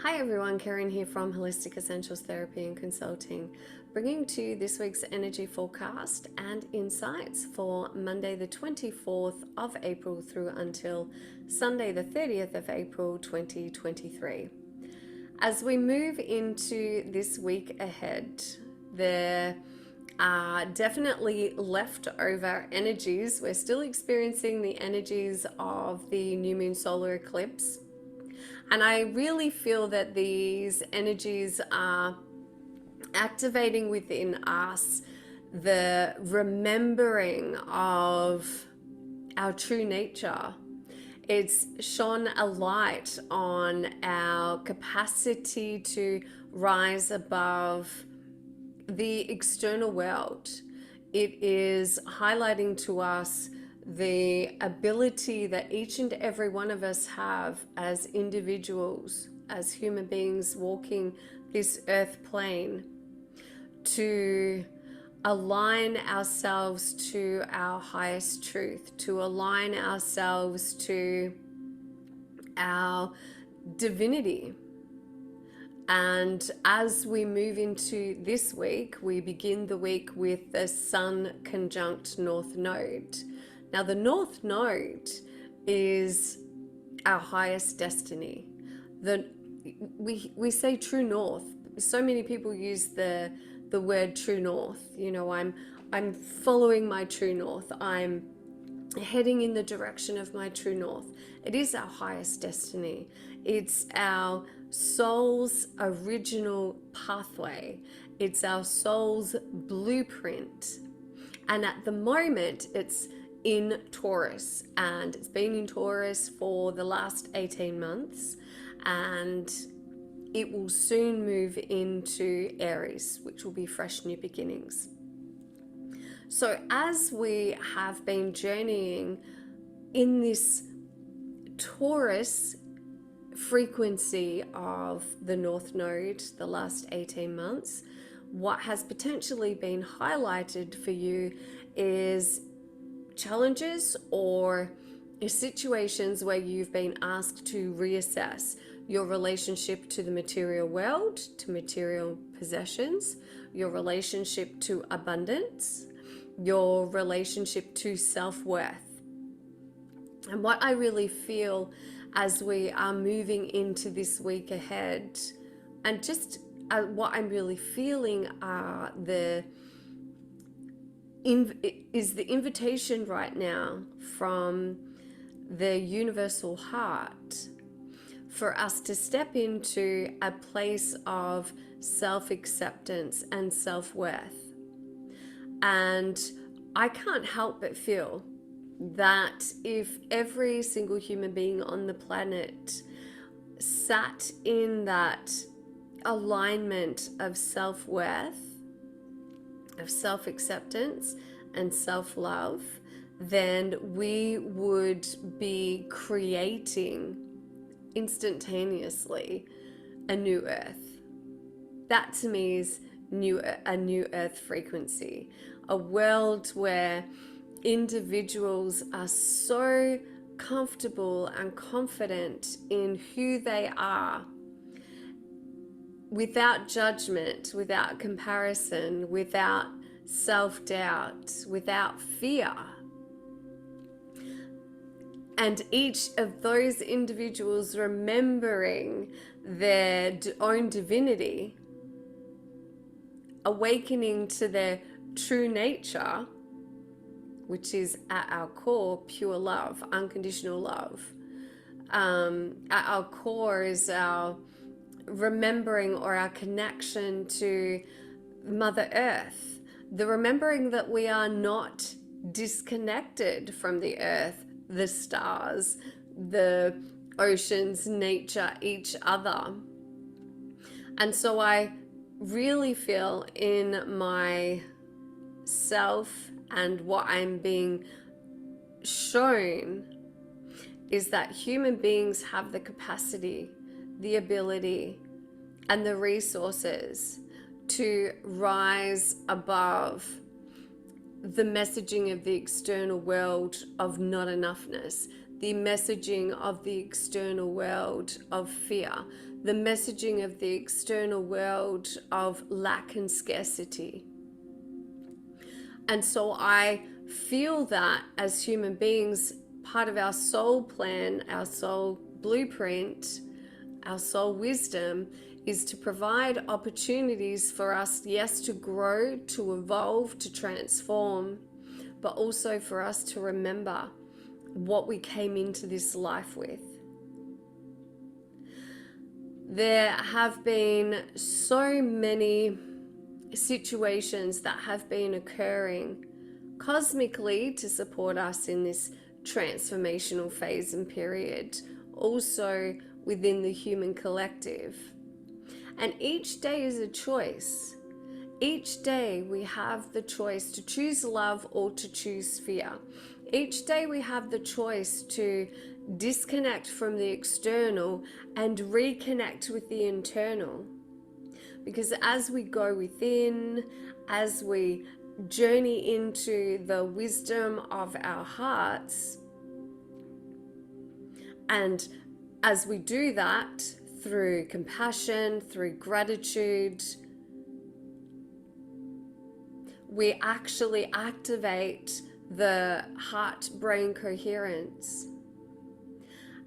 Hi everyone, Karen here from Holistic Essentials Therapy and Consulting, bringing to you this week's energy forecast and insights for Monday the 24th of April through until Sunday the 30th of April 2023. As we move into this week ahead, there are definitely leftover energies. We're still experiencing the energies of the new moon solar eclipse. And I really feel that these energies are activating within us the remembering of our true nature. It's shone a light on our capacity to rise above the external world. It is highlighting to us the ability that each and every one of us have as individuals, as human beings walking this earth plane, to align ourselves to our highest truth, to align ourselves to our divinity. And as we move into this week, we begin the week with the Sun conjunct North Node. Now, the North Node is our highest destiny. We say true north. So many people use the word true north. You know, I'm following my true north. I'm heading in the direction of my true north. It is our highest destiny. It's our soul's original pathway. It's our soul's blueprint. And at the moment, it's in Taurus, and it's been in Taurus for the last 18 months, and it will soon move into Aries, which will be fresh new beginnings. So as we have been journeying in this Taurus frequency of the North Node the last 18 months, what has potentially been highlighted for you is challenges or situations where you've been asked to reassess your relationship to the material world, to material possessions, your relationship to abundance, your relationship to self-worth. And what I really feel as we are moving into this week ahead, and just what I'm really feeling are the invitation right now from the universal heart for us to step into a place of self-acceptance and self-worth. And I can't help but feel that if every single human being on the planet sat in that alignment of self-worth, of self-acceptance and self-love, then we would be creating instantaneously a new earth. That to me is a new earth frequency, a world where individuals are so comfortable and confident in who they are, without judgment, without comparison, without self-doubt, without fear. And each of those individuals remembering their own divinity, awakening to their true nature, which is at our core pure love, unconditional love. At our core is our remembering or our connection to Mother Earth, the remembering that we are not disconnected from the earth, the stars, the oceans, nature, each other. And so I really feel in myself, and what I'm being shown is that human beings have the capacity, the ability, and the resources to rise above the messaging of the external world of not enoughness, the messaging of the external world of fear, the messaging of the external world of lack and scarcity. And so I feel that as human beings, part of our soul plan, our soul blueprint, our soul wisdom is to provide opportunities for us, yes, to grow, to evolve, to transform, but also for us to remember what we came into this life with. There have been so many situations that have been occurring cosmically to support us in this transformational phase and period, also within the human collective. And each day is a choice. Each day we have the choice to choose love or to choose fear. Each day we have the choice to disconnect from the external and reconnect with the internal. Because as we go within, as we journey into the wisdom of our hearts, and as we do that through compassion, through gratitude, we actually activate the heart-brain coherence.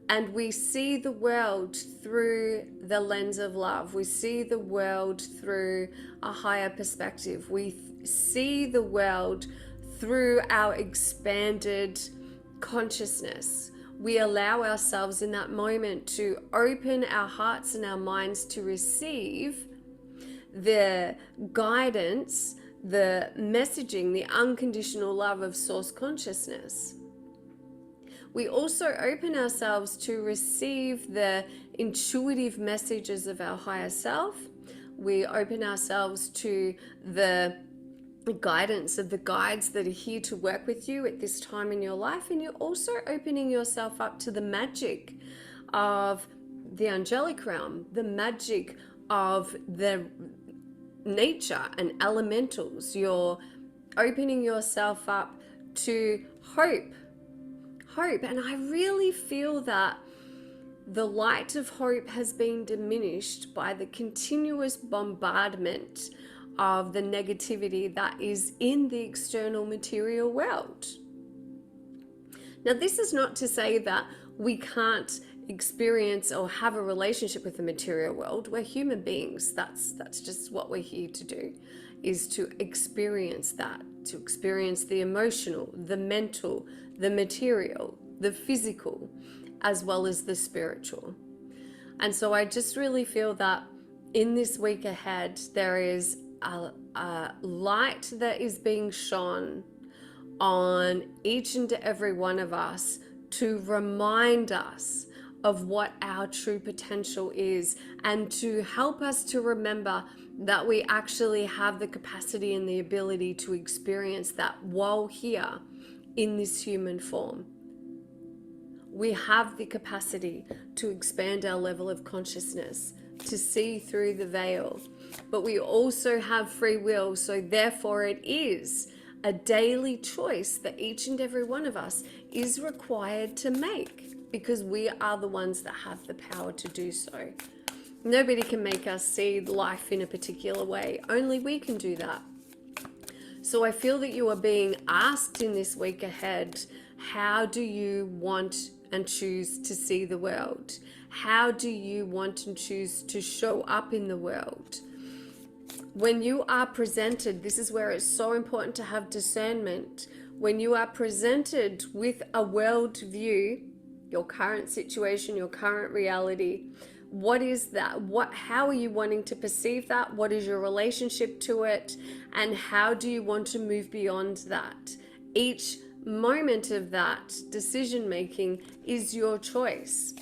And we see the world through the lens of love. We see the world through a higher perspective. We see the world through our expanded consciousness. We allow ourselves in that moment to open our hearts and our minds to receive the guidance, the messaging, the unconditional love of source consciousness. We also open ourselves to receive the intuitive messages of our higher self. We open ourselves to the guidance of the guides that are here to work with you at this time in your life. And you're also opening yourself up to the magic of the angelic realm, the magic of the nature and elementals. You're opening yourself up to hope. And I really feel that the light of hope has been diminished by the continuous bombardment of the negativity that is in the external material world. Now, this is not to say that we can't experience or have a relationship with the material world. We're human beings. That's just what we're here to do, is to experience that, to experience the emotional, the mental, the material, the physical, as well as the spiritual. And so I just really feel that in this week ahead, there is a light that is being shone on each and every one of us to remind us of what our true potential is, and to help us to remember that we actually have the capacity and the ability to experience that while here in this human form. We have the capacity to expand our level of consciousness, to see through the veil, but we also have free will. So therefore it is a daily choice that each and every one of us is required to make, because we are the ones that have the power to do so. Nobody can make us see life in a particular way. Only we can do that. So I feel that you are being asked in this week ahead, how do you want and choose to see the world? How do you want and choose to show up in the world? When you are presented, this is where it's so important to have discernment. When you are presented with a world view, your current situation, your current reality, what is that? How are you wanting to perceive that? What is your relationship to it? And how do you want to move beyond that? Each moment of that decision making is your choice.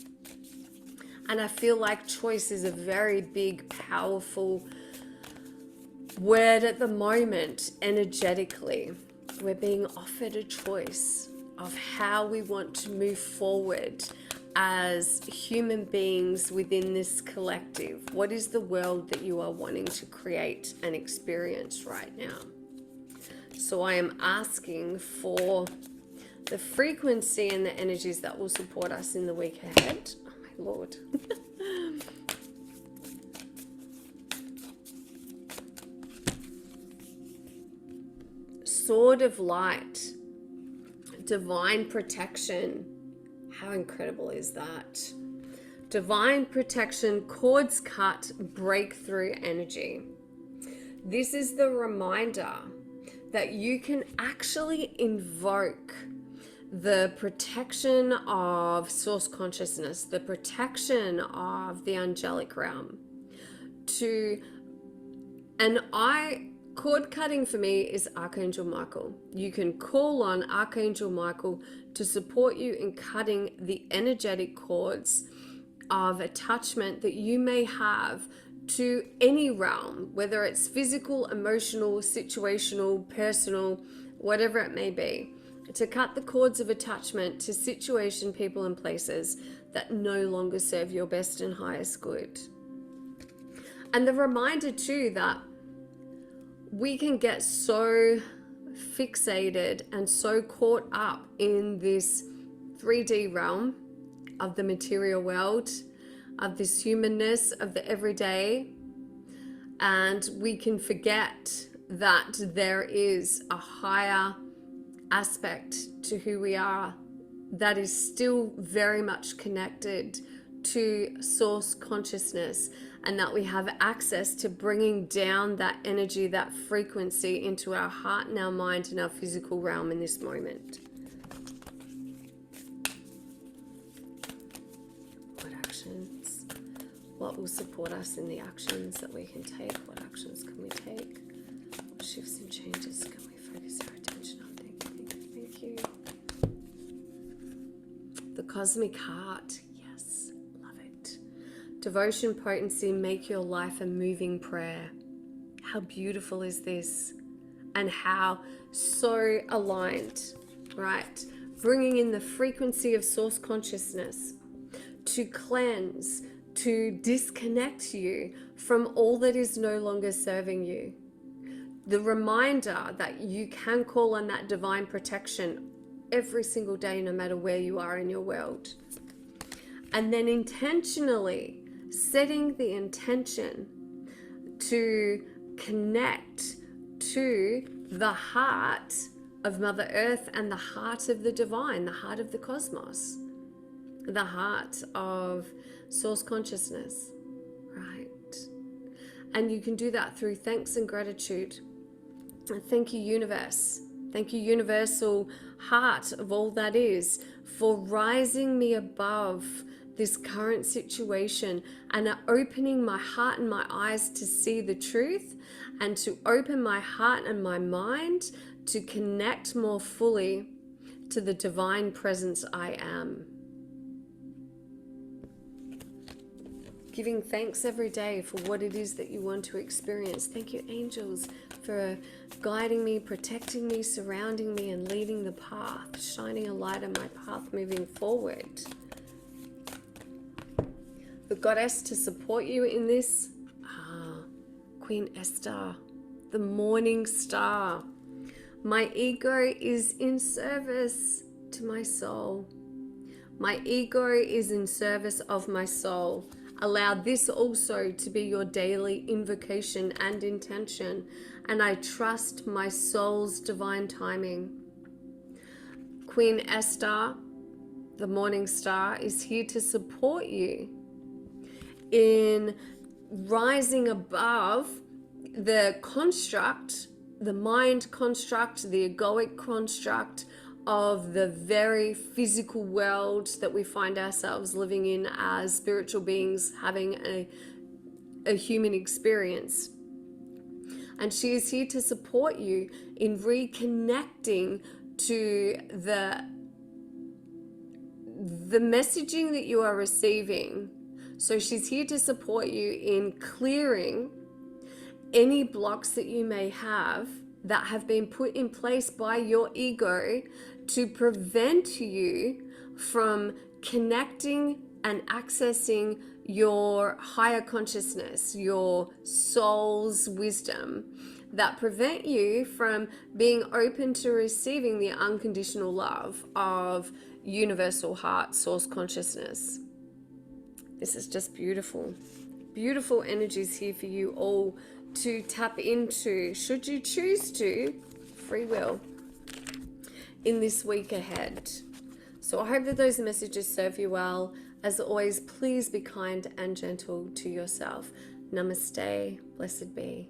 And I feel like choice is a very big, powerful word at the moment. Energetically, we're being offered a choice of how we want to move forward as human beings within this collective. What is the world that you are wanting to create and experience right now? So I am asking for the frequency and the energies that will support us in the week ahead. Oh my Lord. sword of light, divine protection. How incredible is that? Divine protection, cords cut, breakthrough energy. This is the reminder that you can actually invoke the protection of source consciousness, the protection of the angelic realm. Cord cutting for me is Archangel Michael. You can call on Archangel Michael to support you in cutting the energetic cords of attachment that you may have to any realm, whether it's physical, emotional, situational, personal, whatever it may be. To cut the cords of attachment to situation, people, and places that no longer serve your best and highest good. And the reminder too that we can get so fixated and so caught up in this 3D realm of the material world, of this humanness, of the everyday, and we can forget that there is a higher aspect to who we are that is still very much connected to source consciousness, and that we have access to bringing down that energy, that frequency into our heart and our mind and our physical realm in this moment. What actions? What will support us in the actions that we can take? What actions can we take? What shifts and changes can we focus our attention on? Thank you. The cosmic heart. Yes, love it. Devotion, potency, make your life a moving prayer. How beautiful is this? And how so aligned, right? Bringing in the frequency of source consciousness to cleanse, to disconnect you from all that is no longer serving you. The reminder that you can call on that divine protection every single day, no matter where you are in your world. And then intentionally setting the intention to connect to the heart of Mother Earth and the heart of the divine, the heart of the cosmos, the heart of source consciousness, right? And you can do that through thanks and gratitude. And thank you, universe. Thank you, universal heart of all that is, for rising me above this current situation and opening my heart and my eyes to see the truth, and to open my heart and my mind to connect more fully to the divine presence I am. Giving thanks every day for what it is that you want to experience. Thank you, angels, for guiding me, protecting me, surrounding me, and leading the path, shining a light on my path moving forward. The goddess to support you in this, Queen Esther, the morning star. My ego is in service to my soul. My ego is in service of my soul. Allow this also to be your daily invocation and intention, and I trust my soul's divine timing. Queen Esther, the morning star, is here to support you in rising above the construct, the mind construct, the egoic construct of the very physical world that we find ourselves living in as spiritual beings, having a human experience. And she is here to support you in reconnecting to the messaging that you are receiving. So she's here to support you in clearing any blocks that you may have that have been put in place by your ego to prevent you from connecting and accessing your higher consciousness, your soul's wisdom, that prevent you from being open to receiving the unconditional love of universal heart, source consciousness. This is just beautiful. Beautiful energies here for you all to tap into, should you choose to, free will in this week ahead. So I hope that those messages serve you well. As always, please be kind and gentle to yourself. Namaste, blessed be.